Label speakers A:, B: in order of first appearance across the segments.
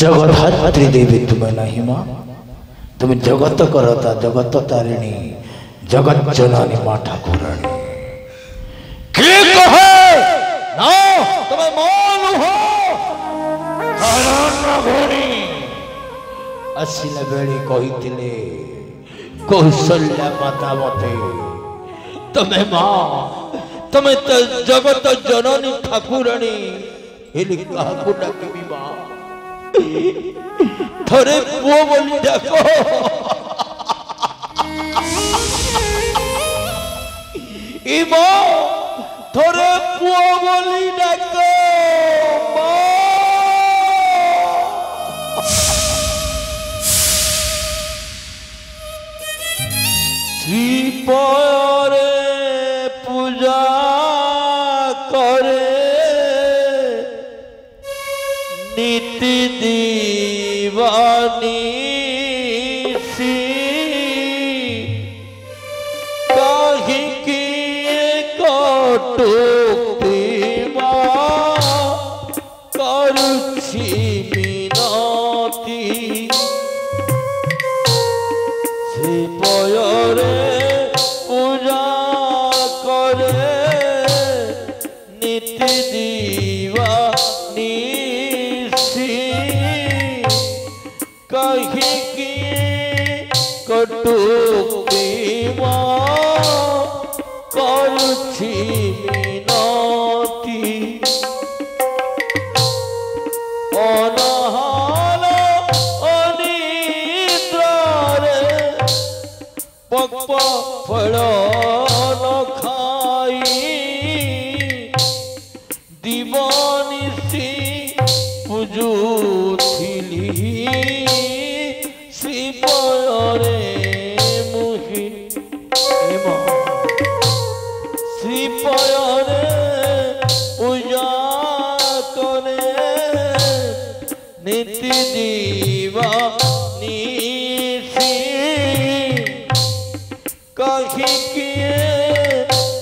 A: जगधात्री देवी तुम्हें नहीं माँ तुम्हें जगत करता जगत तारिणी जगत जननी माँ ठाकुराणी के कहे ना तुम्हें मान हो आसिला बेड़ी कही कौशल्या माता मते तुम्हें माँ तुम्हें तो जगत जननी ठाकुराणी हेली काकू डाकिबी माँ थरे पुओ बोली डाको ई माँ थरे पुओ बोली डाको श्रीपरे पूजा करे नीति दीवानी सी कहीं की कटुक्ति करुछि मिनती श्रीपरे पूजा करे नीति दीवानी कहीं की कटुक्ति करुछि मिनती अनहाल अनिद्रारे पक्व फल न खाई दीवानिसी पूजुथिली श्रीपरे मुहि श्रीपरे पूजा करे नीति दीवानी कहीं किए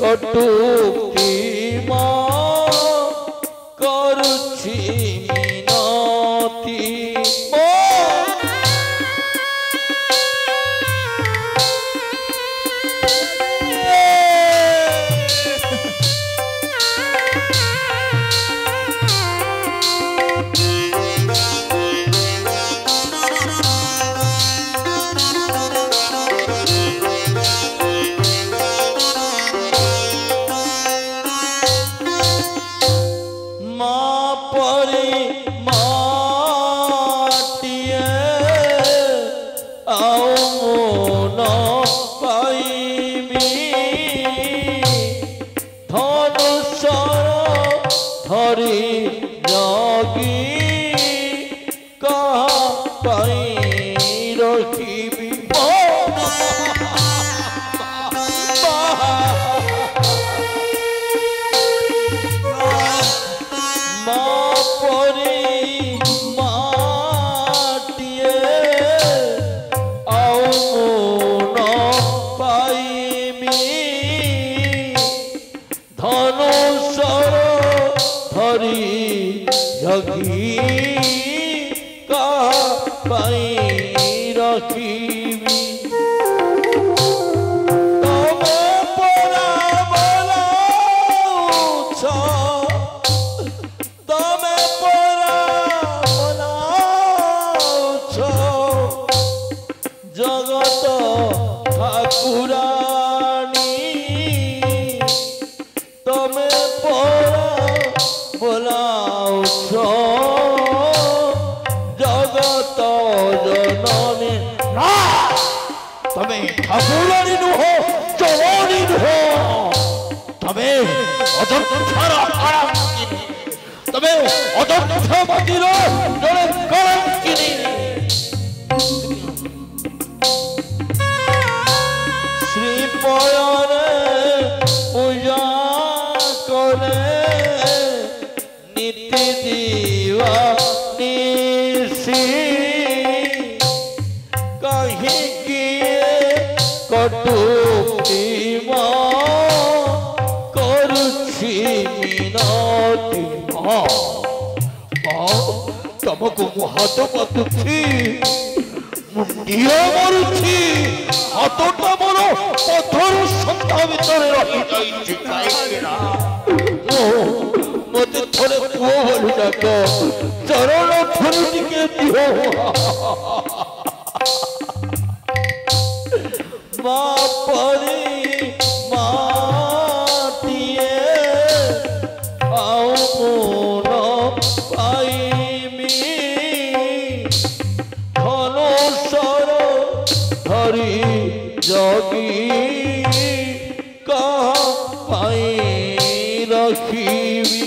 A: कटुक्ति करुछि मिनती ତମକୁ ମୁଁ ହାତ ପାତୁଛି ମୁଣ୍ଡିଆ ମାରୁଛି ହାତଟା ମୋର ପଥର ସନ୍ଧା ଭିତରେ ରହିଯାଇଛି କାହିଁକି ନା ମତେ ଥରେ ପୁଅ ବୋଲି ଡାକ ଚରଣ ଥରେ ଟିକେ ଦିଅ ବାପରେ ମାଟିଏ ଆଉ ମୋର ପାଇମି ଧନସର ଧରି ଜଗି କାହା ପାଇଁ ରଖିବି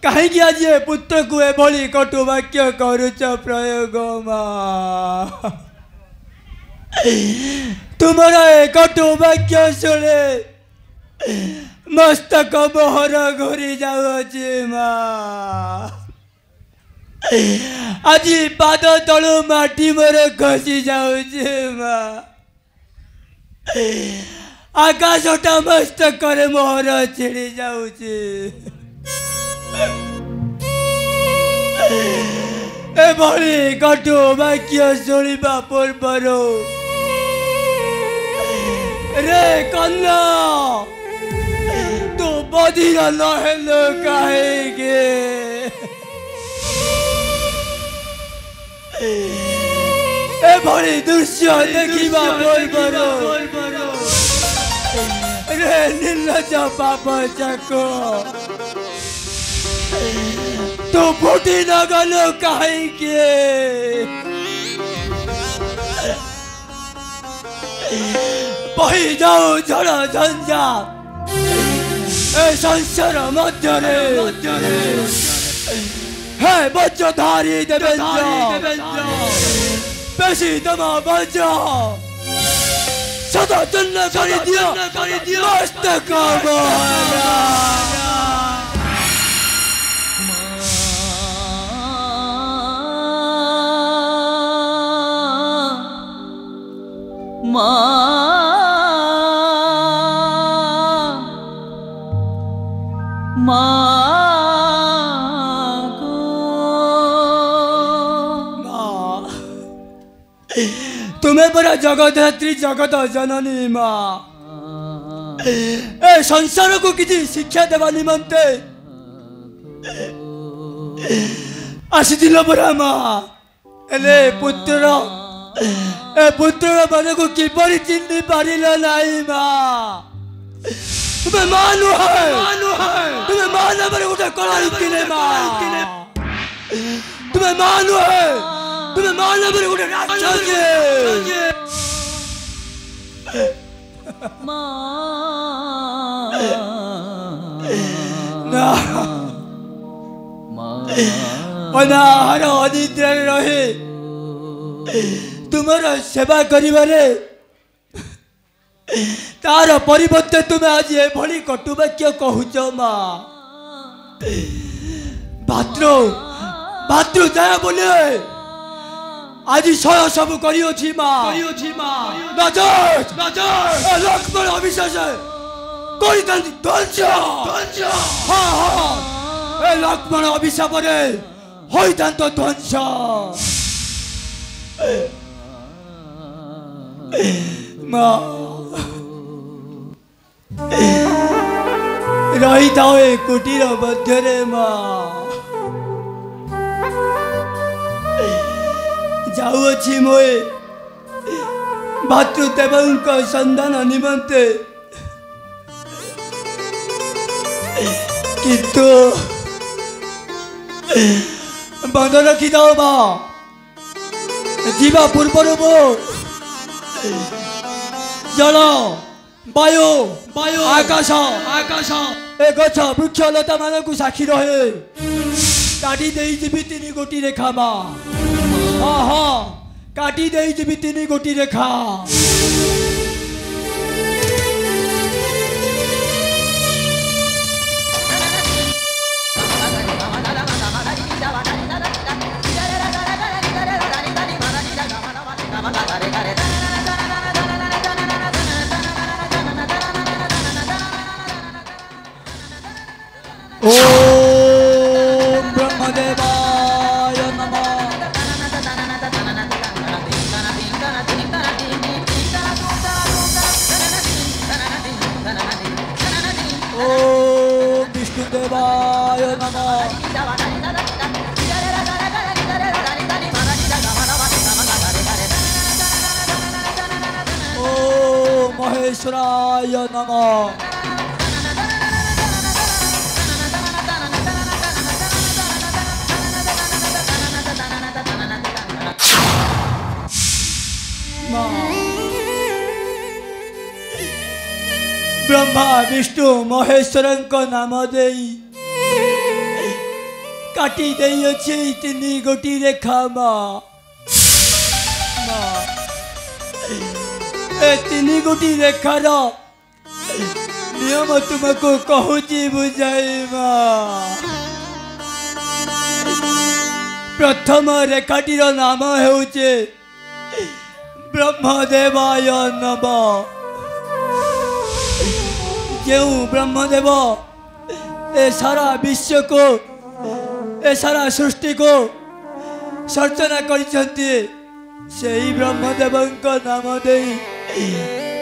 B: कहीं आज ये पुत्र को एभली कटु वाक्य करुच प्रयोग माँ तुम्हारा कटु वाक्य शुणे मस्तक मोहर घूरी जाऊँगी माँ आज पाद तलु माटी मोर खसी जाऊँगी माँ आकाशटा मस्तक मोहर छिड़ी जाऊँगी एभली कटु वाक्य शुणा पूर्वर रे कन्या तू बधिर नहेल कहीं एभली दृश्य देखा पूर्वर रे निर्लज पाप जाको तो फुटी न गलो कहीं बही जाओ झड़ झंझा ए संसार मध्य है बच्चधारी बेसी दम बच सदा चन्न कर दिया मस्तक तुम्हें बड़ा जगतधात्री जगत जननी माँ ए संसार को किसी शिक्षा देवा निमंते आसीथिल परा माँ एले पुत्र ए पुत्र मन को किपरि चिन्हि पारिल नाई माँ तुम्हें मानु है तुम्हें मान पर उठे कलारी किने माँ तुम्हें मानु है तुम्हें मान पर उठे राक्षस ना अनाहार अनिद्रा रहे तुम्हारा सेवा करिबारे तार परिवर्ते तुम्हें आज एभली कटुवाक्य कहूच माँ भातृ भातृ दया बोले आज सह सब करी माँ लक्ष्मण अविश्वास लक्ष्मण अभिशाप होता ध्वंस रही था कुटीर मध्य माँ जाऊँगी मोए भातृदेव संधान निमंते किंतु बंद रखी दाओ माँ जीवा पूर्वर जल वायु वायु आकाश आकाश ए गछ वृक्ष लता मान को साक्षी रहे काटी दे जीवी 3 गोटी रेखा माँ हाँ हाँ काटी दे जीवी 3 गोटी रेखा ओम ब्रह्मदेवाय नमः। ओम विष्णुदेवाय नमः। ओम महेश्वराय नमः। ब्रह्मा विष्णु महेश्वर नाम दे काटी तीन गोटी रेखा माँ तीन गोटी रेखार नियम तुमको कहूची बुझाई माँ। प्रथम रेखाटीर नाम हेउचे ब्रह्मदेवाय नमः। जो ब्रह्मदेव ए सारा विश्व को ए सारा सृष्टि को सर्जना करिसंती सेही ब्रह्मदेव नाम दे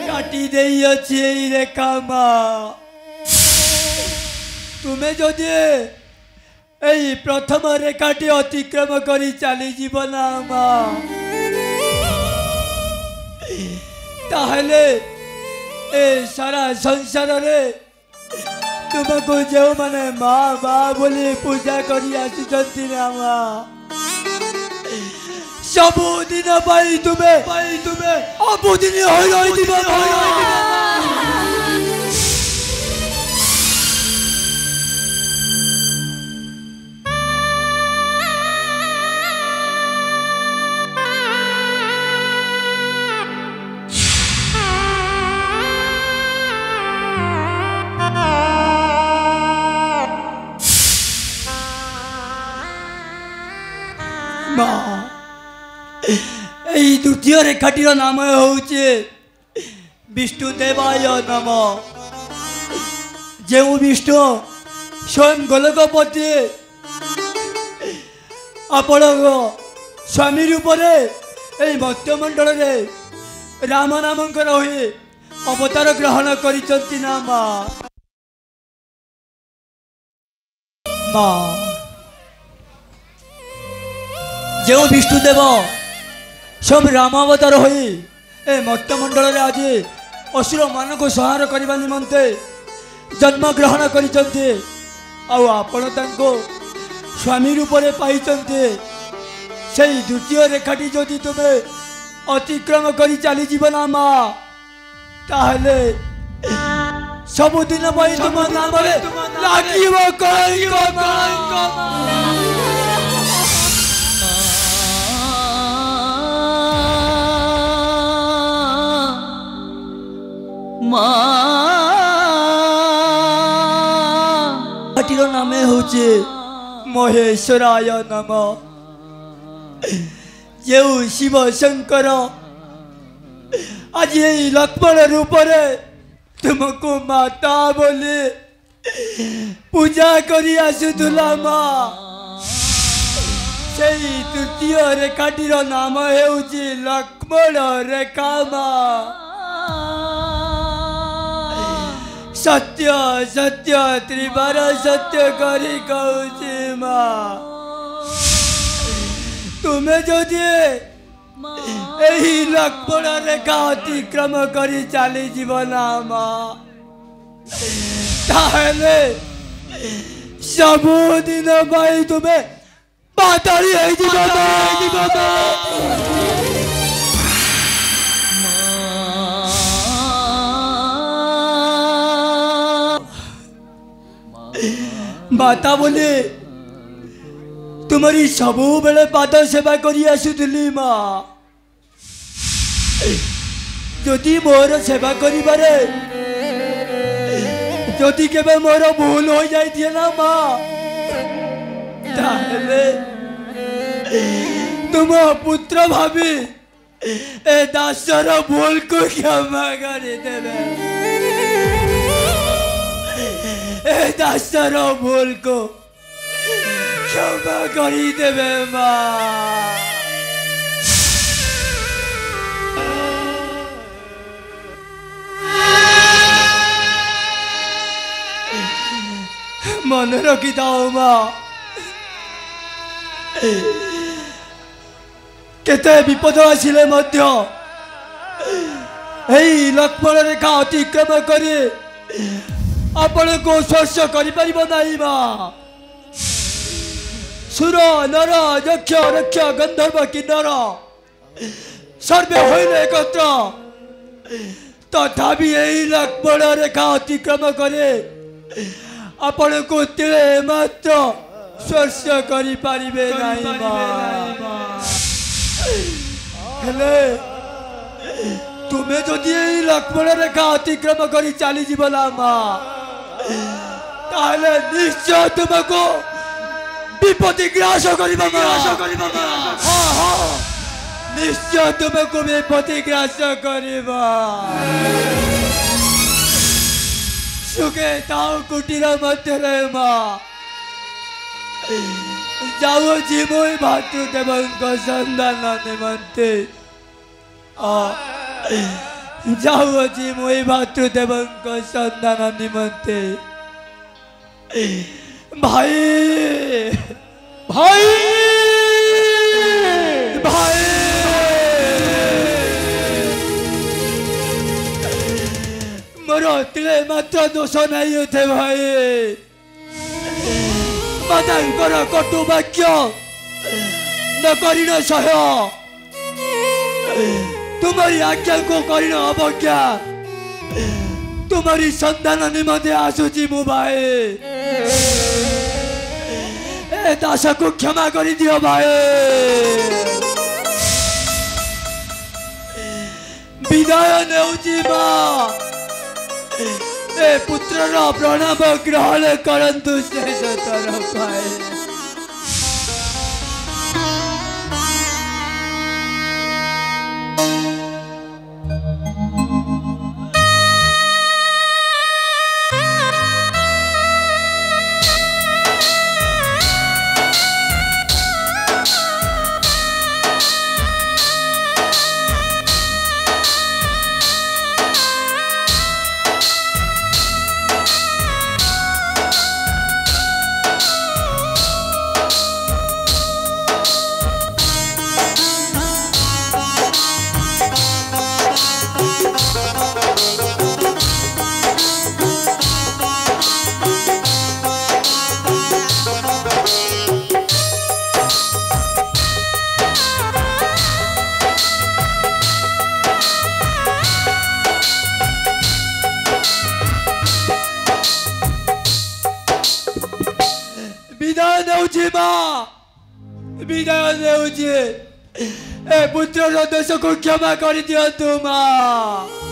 B: काटी देई अछि एई रेखा माँ। तुमे जदि एई प्रथम रेखाटी अतिक्रम करी चली जीव ना माँ ताहले ए सारा संसार रे तुमको जो माने माँ माँ बोली पूजा करी आसुचंती ना माँ सबुदिन पाई तुम्हें अबुदिन होई रही दिबा द्वितीय रेखाटीर नाम होचे विष्णुदेवाय नमः। जो विष्णु स्वयं गोलकपति आपण स्वामी रूप मत्यमंडल राम नामकर हुए अवतार ग्रहण करिसंती ना माँ। जो विष्णुदेव सब रामावतार हुई ए मत्यमंडल आज असुर मान को संहार करने निमंते जन्म ग्रहण करिसंती आपण तांको स्वामी रूप में पाइचंती से द्वितीय रेखाटी जदि तुमे अतिक्रम करी चली जीव ना माँ ताहले सबुदिन तुम नाम लागिब कलंक। माटीर नामे होचे महेश्वराय नमः। जो शिव शंकर आज यही लक्ष्मण रूप तुमको माता बोले पूजा करी आसुला माँ से तृतीय रेखाटीर नाम हेउची लक्ष्मण रेखा माँ। सत्य सत्य त्रिबार सत्य करी कहूची माँ तुम्हें जदि एही लक्ष्मण रेखा अतिक्रम करी चली जीव ना माँ ताहले सबुदिन पाई तुम्हें पाताली माता बोले तुम्हारी सबु बेले पाद सेवा करी आसुली माँ जदि मोर सेवा करिबारे जदि केबे मोर भूल हो जाई ना माँ ताहले तुम पुत्र भाभी ए दासर भूल को क्षमा कर देवे। ए दासर भूल को क्षमा करी देवे माँ। मन रखिथाओ माँ, केते विपद आसिले मध्य एई लक्ष्मण रेखा अतिक्रम करी आपण को स्पर्श करि परिबो नाही माँ। सुर नर यक्ष रक्ष गंधर्व किन्नर सर्वे होइले एकत्र, तथापि एई लक्ष्मण रेखा अतिक्रम करे आपण को तिले मात्र स्पर्श करि पारिबे नाही माँ। हेले तुम्हें जदि एई लक्ष्मण रेखा अतिक्रम करि चली जीवला माँ, ताहले निश्चय तुमको विपत्ति ग्रास करिबा माँ। हाँ हाँ निश्चय तुमको विपत्ति ग्रास करिबा। सुखे ताओ कुटीर मध्य रे माँ, जाओ जीवोई भातृदेवंक संधान निमंते। जाओ जीवोई भातृदेवंक संधान निमंते। भाई भाई भाई मोर तिले मात्र दोष नहीं थे भाई। मातांकर कटु वाक्य न करिन सह, तुम्हारी आज्ञा को करिन अवज्ञा। तुम्हारी संतान निमंते आसुची मु भाई। ए दास को क्षमा करि दियो भाई। विदाय नेउची माँ, ए पुत्र प्रणाम ग्रहण करंतु शेष तरफ भाई। विदाय देउची ए पुत्र दोष को क्षमा कर दियंतु माँ।